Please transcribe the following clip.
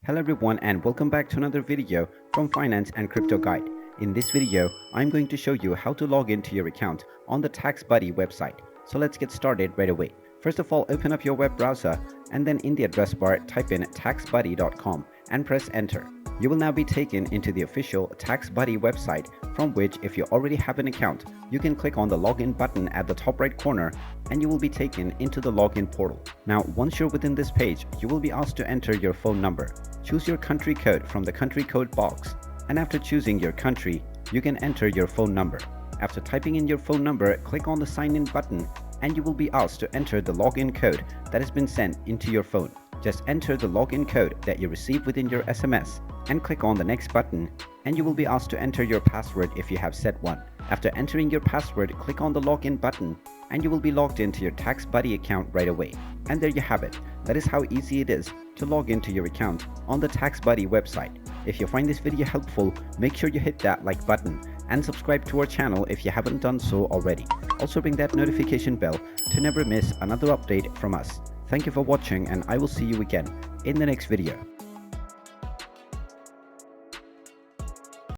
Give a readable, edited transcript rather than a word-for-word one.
Hello everyone and welcome back to another video from Finance and Crypto Guide. In this video, I'm going to show you how to log into your account on the Taxbuddy website. So let's get started right away. First of all, open up your web browser and then in the address bar type in taxbuddy.com and press enter. You will now be taken into the official Taxbuddy website, from which if you already have an account, you can click on the login button at the top right corner and you will be taken into the login portal. Now once you're within this page, you will be asked to enter your phone number. Choose your country code from the country code box, and after choosing your country, you can enter your phone number. After typing in your phone number, click on the sign in button and you will be asked to enter the login code that has been sent into your phone. Just enter the login code that you received within your SMS and click on the next button and you will be asked to enter your password if you have set one. After entering your password, click on the login button and you will be logged into your Taxbuddy account right away. And there you have it. That is how easy it is to log into your account on the Taxbuddy website. If you find this video helpful, make sure you hit that like button and subscribe to our channel if you haven't done so already. Also ring that notification bell to never miss another update from us. Thank you for watching and I will see you again in the next video.